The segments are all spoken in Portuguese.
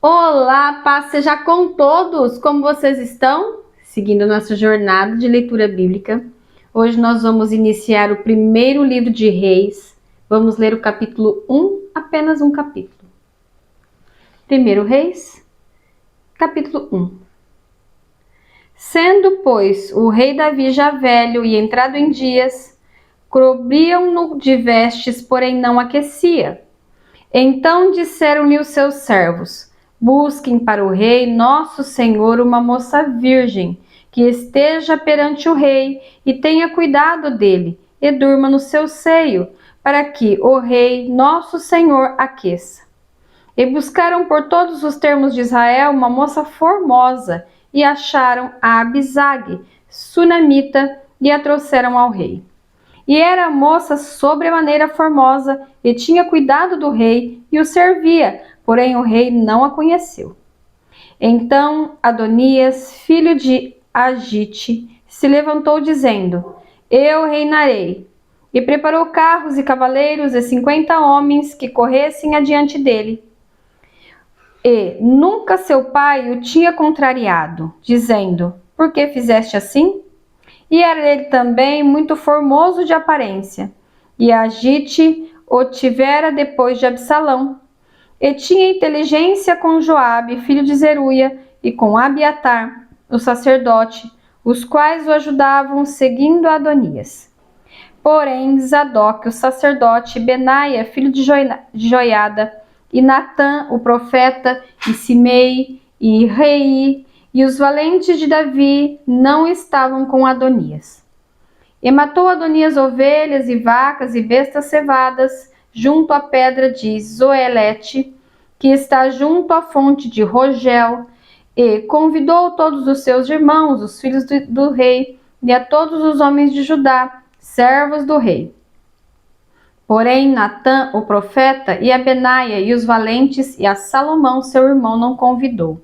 Olá, paz seja com todos! Como vocês estão? Seguindo nossa jornada de leitura bíblica, hoje nós vamos iniciar o primeiro livro de Reis. Vamos ler o capítulo 1, apenas um capítulo. Primeiro Reis, capítulo 1. Sendo, pois, o rei Davi já velho e entrado em dias, cobriam-no de vestes, porém não aquecia. Então disseram-lhe os seus servos: busquem para o rei nosso senhor uma moça virgem, que esteja perante o rei e tenha cuidado dele, e durma no seu seio, para que o rei nosso senhor aqueça. E buscaram por todos os termos de Israel uma moça formosa, e acharam a Abisag, sunamita, e a trouxeram ao rei. E era a moça sobremaneira formosa, e tinha cuidado do rei, e o servia, porém o rei não a conheceu. Então Adonias, filho de Agite, se levantou dizendo: eu reinarei. E preparou carros e cavaleiros e 50 homens que corressem adiante dele. E nunca seu pai o tinha contrariado, dizendo: por que fizeste assim? E era ele também muito formoso de aparência. E Agite o tivera depois de Absalão. E tinha inteligência com Joabe, filho de Zeruia, e com Abiatar, o sacerdote, os quais o ajudavam seguindo Adonias. Porém, Zadok, o sacerdote, Benaia, filho de Joiada, e Natã, o profeta, e Simei, e Rei, e os valentes de Davi não estavam com Adonias. E matou Adonias ovelhas e vacas e bestas cevadas junto à pedra de Zoelete, que está junto à fonte de Rogel, e convidou todos os seus irmãos, os filhos do rei, e a todos os homens de Judá, servos do rei. Porém, Natã, o profeta, e a Benaia e os valentes, e a Salomão, seu irmão, não convidou.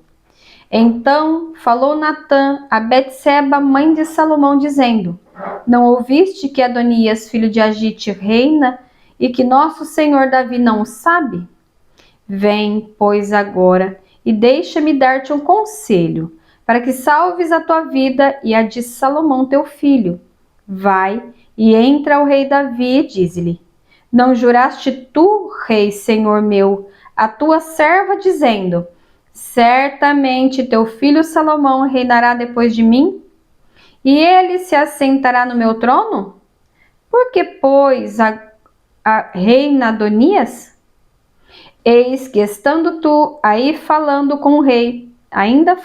Então falou Natã a Betseba, mãe de Salomão, dizendo: não ouviste que Adonias, filho de Agite, reina, e que nosso senhor Davi não o sabe? Vem, pois, agora, e deixa-me dar-te um conselho, para que salves a tua vida e a de Salomão teu filho. Vai e entra ao rei Davi e diz-lhe: não juraste tu, rei, senhor meu, a tua serva, dizendo: certamente teu filho Salomão reinará depois de mim, e ele se assentará no meu trono? Por que, pois, a reina Adonias? Eis que estando tu aí falando com o rei, ainda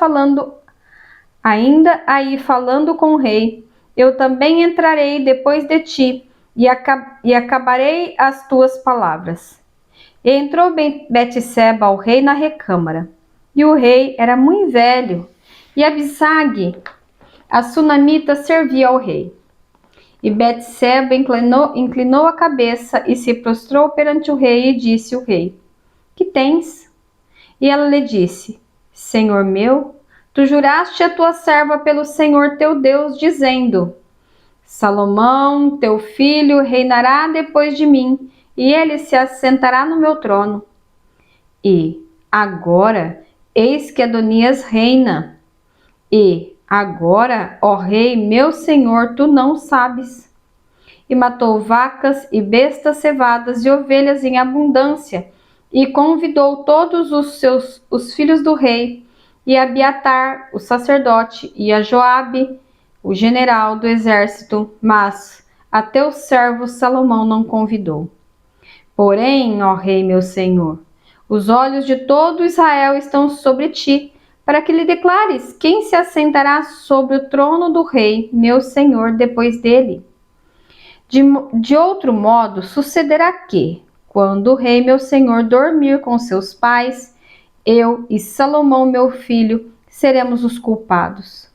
aí falando com o rei, eu também entrarei depois de ti e acabarei as tuas palavras. E entrou Betseba ao rei na recâmara. E o rei era muito velho, e Abisag, a sunamita, servia ao rei. E Betseba inclinou a cabeça e se prostrou perante o rei e disse o rei: que tens? E ela lhe disse: Senhor meu, tu juraste a tua serva pelo Senhor teu Deus, dizendo: Salomão, teu filho, reinará depois de mim, e ele se assentará no meu trono. E agora, eis que Adonias reina. E agora, ó rei, meu senhor, tu não sabes. E matou vacas e bestas cevadas e ovelhas em abundância, e convidou todos os filhos do rei, e a Abiatar, o sacerdote, e a Joabe, o general do exército, mas a teu servo Salomão não convidou. Porém, ó rei, meu senhor, os olhos de todo Israel estão sobre ti, para que lhe declares quem se assentará sobre o trono do rei, meu senhor, depois dele. De outro modo, sucederá que, quando o rei, meu senhor, dormir com seus pais, eu e Salomão, meu filho, seremos os culpados.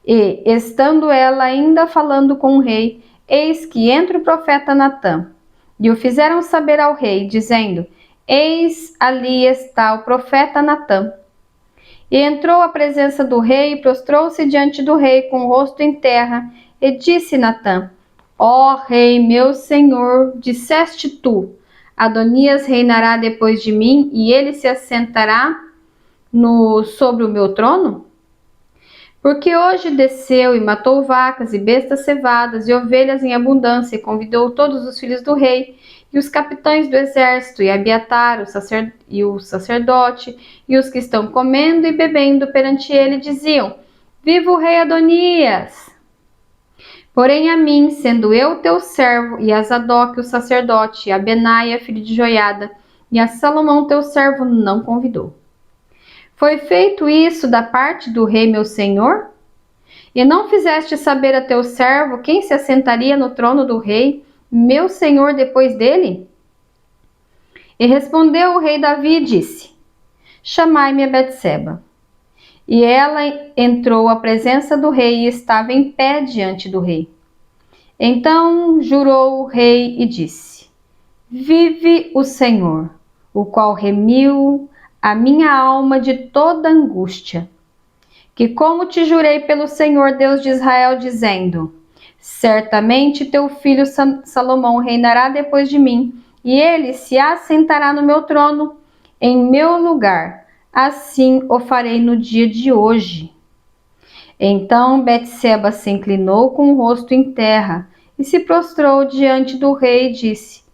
E, estando ela ainda falando com o rei, eis que entra o profeta Natã, e o fizeram saber ao rei, dizendo: eis ali está o profeta Natã. E entrou à presença do rei e prostrou-se diante do rei com o rosto em terra, e disse Natã: ó rei, meu senhor, disseste tu: Adonias reinará depois de mim, e ele se assentará sobre o meu trono? Porque hoje desceu e matou vacas e bestas cevadas e ovelhas em abundância e convidou todos os filhos do rei e os capitães do exército e Abiatar, o sacerdote e os que estão comendo e bebendo perante ele diziam: Viva o rei Adonias! Porém a mim, sendo eu teu servo, e a Zadok, o sacerdote, e a Benaia, filho de Joiada, e a Salomão, teu servo, não convidou. Foi feito isso da parte do rei meu senhor? E não fizeste saber a teu servo quem se assentaria no trono do rei, meu senhor, depois dele? E respondeu o rei Davi e disse: Chamai-me a Betseba. E ela entrou à presença do rei e estava em pé diante do rei. Então jurou o rei e disse: Vive o Senhor, o qual remiu a minha alma de toda angústia, que como te jurei pelo Senhor Deus de Israel, dizendo: Certamente teu filho Salomão reinará depois de mim, e ele se assentará no meu trono, em meu lugar. Assim o farei no dia de hoje. Então Betseba se inclinou com o rosto em terra e se prostrou diante do rei e disse: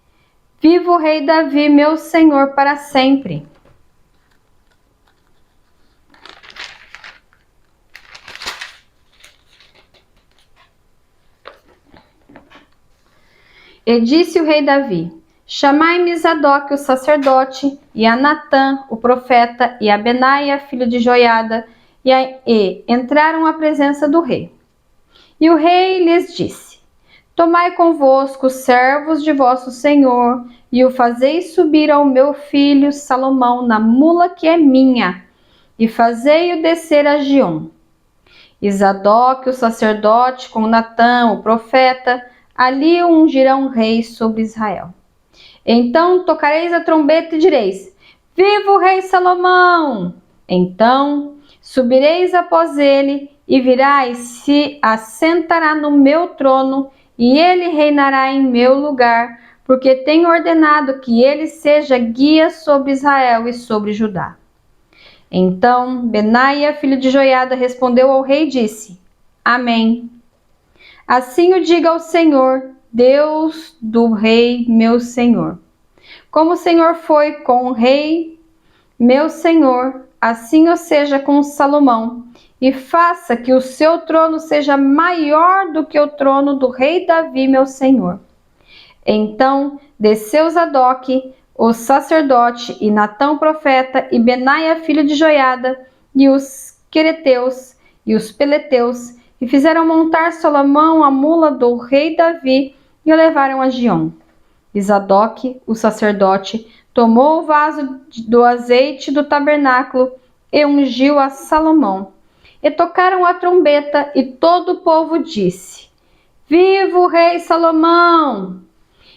Viva o rei Davi, meu senhor, para sempre. E disse o rei Davi: Chamai-me Zadok, o sacerdote, e a Natã, o profeta, e a Benaia, filho de Joiada, e entraram à presença do rei. E o rei lhes disse: Tomai convosco os servos de vosso senhor, e o fazeis subir ao meu filho Salomão na mula que é minha, e fazei-o descer a Giom. E Zadok, o sacerdote, com Natã, o profeta, ali o ungirão rei sobre Israel. Então tocareis a trombeta e direis: Viva o rei Salomão! Então subireis após ele, e virá e se assentará no meu trono, e ele reinará em meu lugar, porque tenho ordenado que ele seja guia sobre Israel e sobre Judá. Então Benaia, filho de Joiada, respondeu ao rei e disse: Amém. Assim o diga ao Senhor, Deus do rei meu senhor. Como o Senhor foi com o rei meu senhor, assim o seja com Salomão, e faça que o seu trono seja maior do que o trono do rei Davi, meu senhor. Então desceu Zadok, o sacerdote, e Natã, o profeta, e Benaia, filho de Joiada, e os quereteus e os peleteus, e fizeram montar Salomão a mula do rei Davi, e o levaram a Giom. E Zadok, o sacerdote, tomou o vaso do azeite do tabernáculo e ungiu a Salomão. E tocaram a trombeta, e todo o povo disse: Viva o rei Salomão!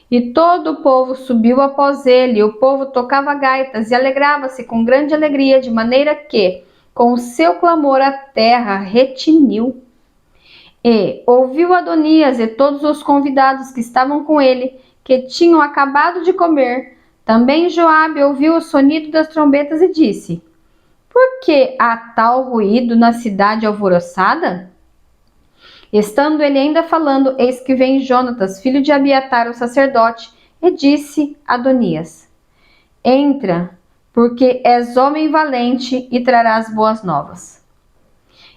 E todo o povo subiu após ele, e o povo tocava gaitas e alegrava-se com grande alegria, de maneira que, com o seu clamor, a terra retiniu. E ouviu Adonias e todos os convidados que estavam com ele, que tinham acabado de comer. Também Joabe ouviu o sonido das trombetas e disse: Por que há tal ruído na cidade alvoroçada? Estando ele ainda falando, eis que vem Jonatas, filho de Abiatar, o sacerdote, e disse a Adonias: Entra, porque és homem valente e trarás boas novas.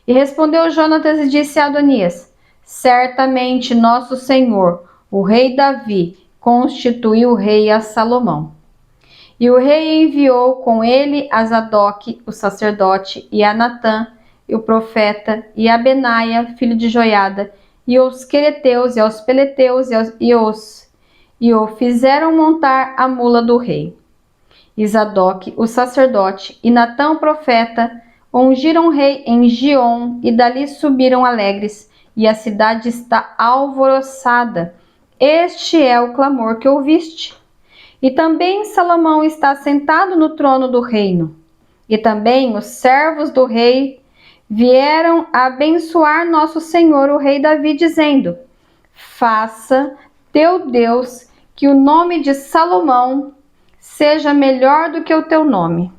E respondeu Jonatas e disse a Adonias: Certamente nosso senhor, o rei Davi, constituiu rei a Salomão. E o rei enviou com ele a Zadok, o sacerdote, e a Natã, o profeta, e a Benaia, filho de Joiada, e os quereteus, e aos peleteus, e o fizeram montar a mula do rei. E Zadok, o sacerdote, e Natã, o profeta, ungiram o rei em Giom, e dali subiram alegres, e a cidade está alvoroçada. Este é o clamor que ouviste. E também Salomão está sentado no trono do reino. E também os servos do rei vieram abençoar nosso senhor, o rei Davi, dizendo: Faça teu Deus que o nome de Salomão seja melhor do que o teu nome.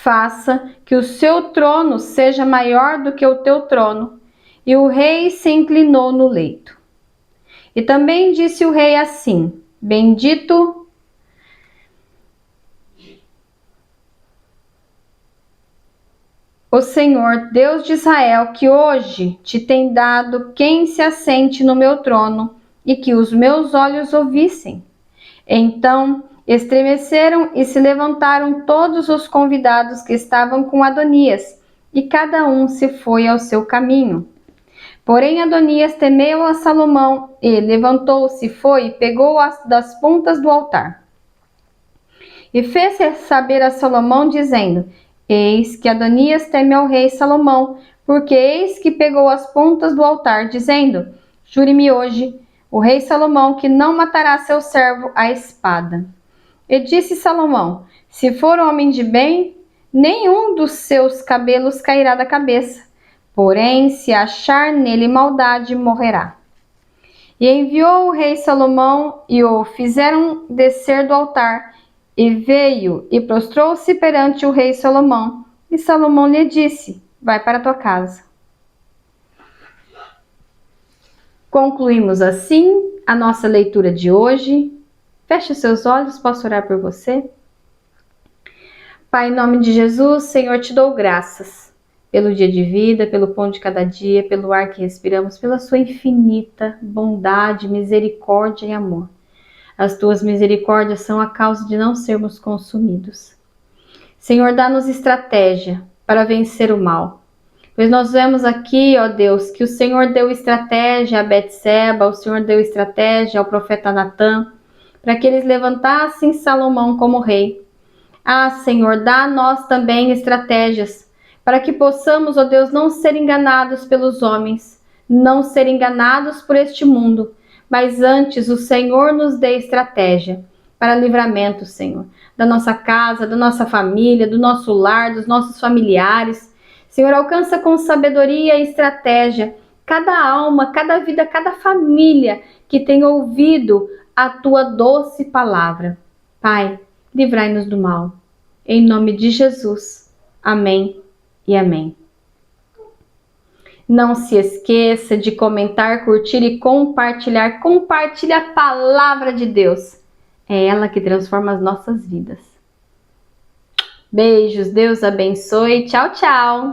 faça que o seu trono seja maior do que o teu trono. E o rei se inclinou no leito. E também disse o rei assim: Bendito o Senhor, Deus de Israel, que hoje te tem dado quem se assente no meu trono e que os meus olhos ouvissem. Então estremeceram e se levantaram todos os convidados que estavam com Adonias, e cada um se foi ao seu caminho. Porém Adonias temeu a Salomão e levantou-se, foi e pegou das pontas do altar. E fez saber a Salomão, dizendo: Eis que Adonias teme ao rei Salomão, porque eis que pegou as pontas do altar, dizendo: Jure-me hoje, o rei Salomão, que não matará seu servo à espada. E disse Salomão: Se for homem de bem, nenhum dos seus cabelos cairá da cabeça. Porém, se achar nele maldade, morrerá. E enviou o rei Salomão e o fizeram descer do altar. E veio e prostrou-se perante o rei Salomão. E Salomão lhe disse: Vai para tua casa. Concluímos assim a nossa leitura de hoje. Feche os seus olhos, posso orar por você? Pai, em nome de Jesus, Senhor, te dou graças pelo dia de vida, pelo pão de cada dia, pelo ar que respiramos, pela sua infinita bondade, misericórdia e amor. As tuas misericórdias são a causa de não sermos consumidos. Senhor, dá-nos estratégia para vencer o mal. Pois nós vemos aqui, ó Deus, que o Senhor deu estratégia a Betseba, o Senhor deu estratégia ao profeta Natã, para que eles levantassem Salomão como rei. Ah, Senhor, dá a nós também estratégias, para que possamos, ó Deus, não ser enganados pelos homens, não ser enganados por este mundo, mas antes o Senhor nos dê estratégia para livramento, Senhor, da nossa casa, da nossa família, do nosso lar, dos nossos familiares. Senhor, alcança com sabedoria e estratégia cada alma, cada vida, cada família que tem ouvido a tua doce palavra. Pai, livrai-nos do mal. Em nome de Jesus. Amém e amém. Não se esqueça de comentar, curtir e compartilhar. Compartilhe a palavra de Deus. É ela que transforma as nossas vidas. Beijos, Deus abençoe. Tchau, tchau.